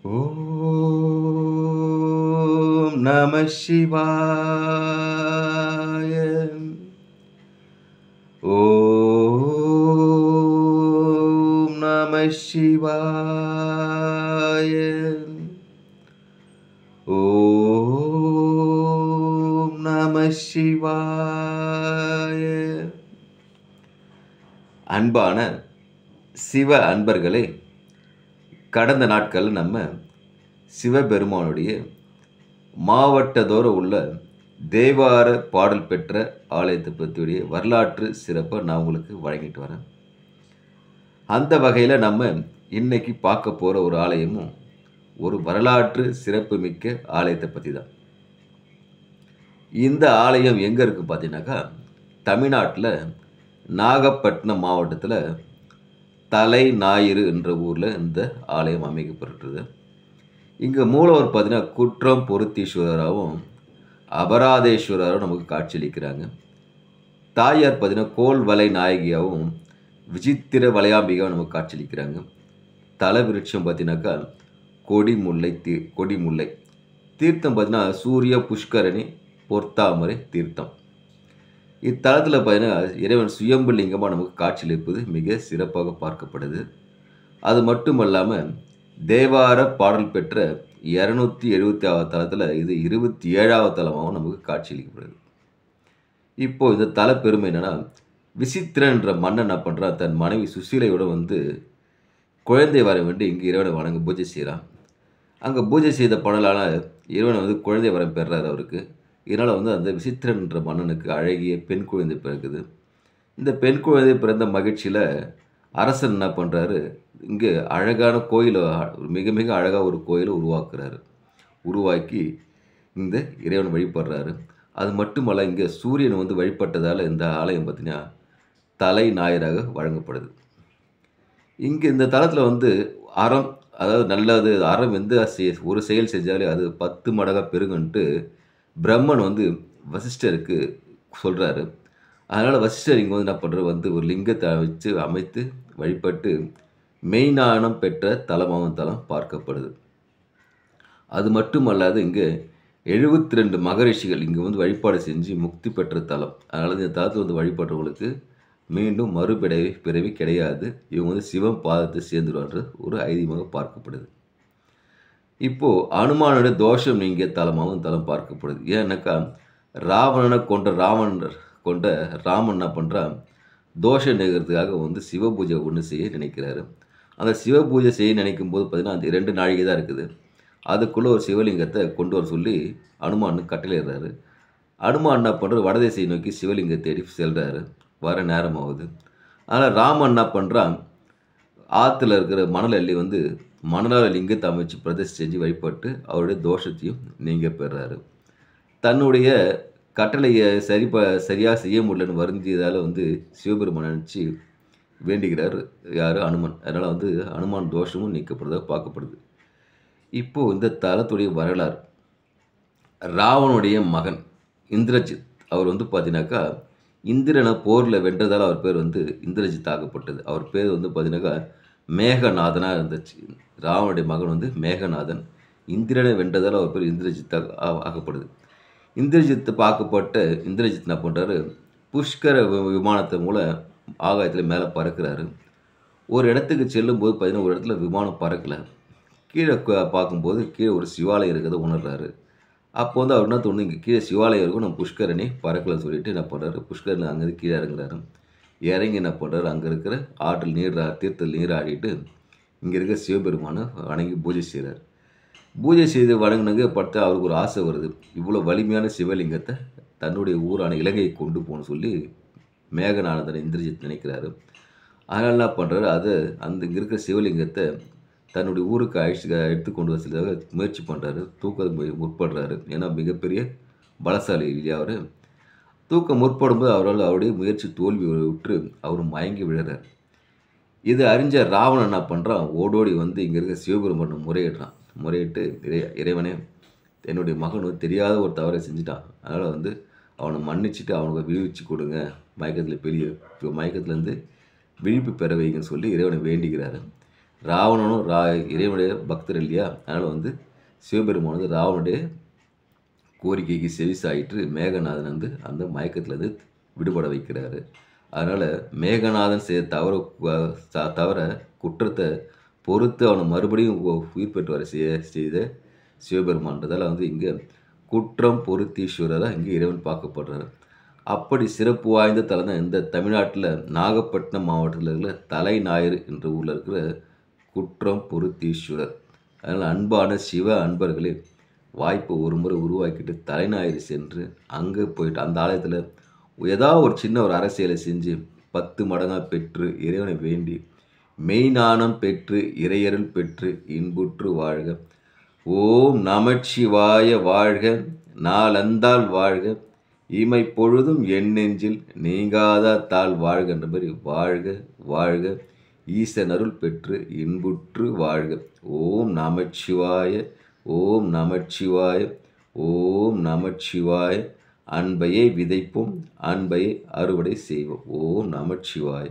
ஓம் நம சிவாய. ஓம் நம சிவாய. ஓம் நம சிவாய. அன்பான சிவ அன்பர்களே, கடந்த நாட்களில் நம்ம சிவபெருமானுடைய மாவட்டத்தோறும் உள்ள தேவார பாடல் பெற்ற ஆலயத்தை பற்றியுடைய வரலாற்று சிறப்பை நான் உங்களுக்கு வழங்கிட்டு வரேன். அந்த வகையில் நம்ம இன்னைக்கு பார்க்க போகிற ஒரு ஆலயமும் ஒரு வரலாற்று சிறப்பு மிக்க ஆலயத்தை பற்றி தான். இந்த ஆலயம் எங்கே இருக்குது பார்த்தீங்கன்னாக்கா, தமிழ்நாட்டில் நாகப்பட்டினம் மாவட்டத்தில் தலை ஞாயிறு என்ற ஊரில் இந்த ஆலயம் அமைக்கப்பட்டிருக்குது. இங்கே மூலவர் பார்த்தீங்கன்னா குற்றம் பொருத்தீஸ்வரராகவும் அபராதேஸ்வரராகவும் நமக்கு காட்சியளிக்கிறாங்க. தாயார் பார்த்தீங்கன்னா கோல் வலை நாயகியாகவும் விசித்திர வளையாம்பிகாவும் நமக்கு காட்சியளிக்கிறாங்க. தல விருட்சம் பார்த்தீங்கன்னாக்கா கொடிமுல்லை தீர்த்தம் பார்த்தீங்கன்னா சூரிய புஷ்கரணி பொற்தாமரை தீர்த்தம். இத்தலத்தில் பார்த்தீங்கன்னா இறைவன் சுயம்பு லிங்கமாக நமக்கு காட்சியளிப்பது மிக சிறப்பாக பார்க்கப்படுது. அது மட்டும் இல்லாமல் தேவார பாடல் பெற்ற 276 தலத்தில் இது 27வது தலமாகவும் நமக்கு காட்சியளிக்கப்படுது. இப்போது இந்த தல பெருமை என்னென்னா, விசித்திரன் என்ற மன்னன் என்ன பண்ணுறான், தன் மனைவி சுசீலையோடு குழந்தை வர வேண்டி இங்கே இறைவனை வணங்க பூஜை செய்கிறான். அங்கே பூஜை செய்த பணலான இறைவனை குழந்தை வரம் பெறார் அவருக்கு. இதனால் அந்த விசித்திரன் என்ற மன்னனுக்கு அழகிய பெண் குழந்தை பிறகுது. இந்த பெண் குழந்தை பிறந்த மகிழ்ச்சியில் அரசன் என்ன பண்ணுறாரு, இங்கே அழகான கோயிலை மிக மிக அழகாக ஒரு கோயிலை உருவாக்கி இந்த இறைவன் வழிபடுறாரு. அது மட்டுமல்ல, இங்கே சூரியன் வழிபட்டதால் இந்த ஆலயம் பார்த்திங்கன்னா தலை ஞாயிறாக வழங்கப்படுது. இங்கே இந்த தலத்தில் அறம், அதாவது நல்லது அறம் ஒரு செயல் செஞ்சாலே அது 10 மடங்காக பெருகுன்ட்டு பிரம்மன் வசிஷ்டருக்கு சொல்கிறாரு. அதனால் வசிஷ்டர் இங்கே என்ன பண்ணுறாரு, ஒரு லிங்கத்தை வச்சு அமைத்து வழிபட்டு மெய்ஞானம் பெற்ற தலம் பார்க்கப்படுது. அது மட்டுமல்லாது இங்கே 72 மகரிஷிகள் இங்கே வழிபாடு செஞ்சு முக்தி பெற்ற தலம். அதனால் இந்த தலத்தில் வழிபடுறவங்களுக்கு மீண்டும் பிறவி கிடையாது. இவங்க சிவன் பாதத்தை சேர்ந்துருவான்ற ஒரு ஐதீகமாக பார்க்கப்படுது. இப்போது அனுமானுடைய தோஷம் நீங்கிய தலம் பார்க்கப்படுது. ஏன்னாக்கா ராவணனை கொண்ட ராமன் என்ன பண்ணுறான், தோஷம் நீங்கிறதுக்காக சிவ பூஜை ஒன்று செய்ய நினைக்கிறாரு. அந்த சிவ பூஜை செய்ய நினைக்கும் போது பார்த்திங்கன்னா அந்த 2 நாழிகை தான் இருக்குது. அதுக்குள்ளே ஒரு சிவலிங்கத்தை கொண்டு வர சொல்லி அனுமானுக்கு கட்டளையிடுறாரு. அனுமான் என்ன பண்ணுறாரு, வடதிசையை நோக்கி சிவலிங்கத்தை தேடி செல்கிறாரு. வர நேரம் ஆகுது. அதனால் ராமன் என்ன பண்ணுறான், ஆற்றுல இருக்கிற மணல் அள்ளி மணலால் லிங்கத்தை அமைச்சு பிரதிஷ்டை செஞ்சு வழிபட்டு அவருடைய தோஷத்தையும் நீங்க பெறாரு. தன்னுடைய கட்டளையை சரியாக செய்ய முடியலன்னு வருந்தியதால் சிவபெருமான் நினச்சி வேண்டுகிறார் யார், அனுமன். அதனால் அனுமான் தோஷமும் நீக்கப்படுறதாக பார்க்கப்படுது. இப்போது இந்த தலத்துடைய வரலாறு, ராவனுடைய மகன் இந்திரஜித் அவர் பார்த்தீங்கன்னாக்கா இந்திரனை போரில் வென்றதால் அவர் பேர் இந்திரஜித் ஆகப்பட்டது. அவர் பேர் பார்த்தீங்கன்னாக்கா மேகநாதனாக இருந்துச்சு. ராவனுடைய மகன் மேகநாதன். இந்திரனை வென்றதால் அவர் பேர் இந்திரஜித்தாக ஆகப்படுது. இந்திரஜித்தை பார்க்கப்பட்ட இந்திரஜித் என்ன பண்ணுறாரு, புஷ்கர விமானத்தை மூலம் ஆகாயத்தில் மேலே பறக்கிறாரு. ஒரு இடத்துக்கு செல்லும்போது பார்த்தீங்கன்னா ஒரு இடத்துல விமானம் பறக்கலை. கீழே பார்க்கும்போது கீழே ஒரு சிவாலயம் இருக்கிறத உணர்றாரு. அப்போ அவர் என்ன தோணுது, இங்கே கீழே சிவாலயம் இருக்கும், நம்ம புஷ்கரணி பறக்கலைன்னு சொல்லிட்டு என்ன பண்ணுறாரு, புஷ்கரணி அங்கேருந்து கீழே இறங்குறாரு. இறங்கி என்ன பண்ணுறாரு, அங்கே இருக்கிற ஆற்றில் தீர்த்தத்தில் நீராடிட்டு இங்கே இருக்கிற சிவபெருமானை வணங்கி பூஜை செய்கிறார். பூஜை செய்து வணங்கினங்க பார்த்து அவருக்கு ஒரு ஆசை வருது, இவ்வளோ வலிமையான சிவலிங்கத்தை தன்னுடைய ஊரான இலங்கையை கொண்டு போகணும்னு சொல்லி மேகநாதனை இந்திரஜித் நினைக்கிறாரு. அதனால் என்ன பண்ணுறாரு, இங்கே இருக்கிற சிவலிங்கத்தை தன்னுடைய ஊருக்கு எடுத்துக்கொண்டு வசதியாக முயற்சி பண்ணுறாரு. தூக்க முற்படுறாரு. ஏன்னா மிகப்பெரிய பலசாலி இல்லையா அவர். தூக்க முற்படும்போது அவருடைய முயற்சி தோல்வி விட்டு அவர் மயங்கி விழுறார். இது அறிஞ்ச ராவணன் என்ன பண்ணுறான், ஓடோடி இங்கே இருக்க சிவபெருமானை முறையிட்டு இறைவனே, என்னுடைய மகன் தெரியாத ஒரு தவறை செஞ்சுட்டான். அதனால் அவனை மன்னிச்சுட்டு அவனுக்கு விழிச்சு கொடுங்க, மயக்கத்துலேருந்து விழிப்பு பெற வைங்கன்னு சொல்லி இறைவனை வேண்டிக்கிறாரு. ராவணனும் இறைவனுடைய பக்தர் இல்லையா? அதனால் வந்து சிவபெருமான் வந்து ராவனுடைய கோரிக்கைக்கு செவிசாயிற்று மேகநாதன் வந்து அந்த மயக்கத்திலேருந்து விடுபட வைக்கிறாரு. அதனால் மேகநாதன் செய்த தவிர குற்றத்தை பொறுத்து அவனை மறுபடியும் உயிர் பெற்று வர செய்த சிவபெருமான்றதால் வந்து இங்கே குற்றம் பொருத்தீஸ்வரராக இங்கே இறைவன் பார்க்கப்படுறாரு. அப்படி சிறப்பு வாய்ந்த தலம் தான் இந்த தமிழ்நாட்டில் நாகப்பட்டினம் மாவட்டத்தில் இருக்கிற தலைஞாயிறு என்ற ஊரில் இருக்கிற குற்றம் பொருத்தீஸ்வரர். அதனால் அன்பான சிவ அன்பர்களே, வாய்ப்பை ஒரு முறை உருவாக்கிட்டு தலைஞாயிறு சென்று அங்கே போயிட்டு அந்த ஆலயத்தில் ஏதாவது ஒரு சின்ன ஒரு அரசியலை செஞ்சு 10 மடங்காக பெற்று இறைவனை வேண்டி மெய்ஞானம் பெற்று இறையருள் பெற்று இன்புற்று வாழ்க. ஓம் நமச்சிவாய வாழ்க. நாளந்தால் வாழ்க. இமை பொழுதும் என் நெஞ்சில் நீங்காத தாழ் வாழ்கன்ற மாதிரி வாழ்க வாழ்க. ஈசன் அருள் பெற்று இன்புற்று வாழ்க. ஓம் நமச்சிவாய. ஓம் நமச்சிவாய. ஓம் நமச்சிவாய. அன்பையை விதைப்போம், அன்பையை அறுவடை செய்வோம். ஓம் நமச்சிவாய.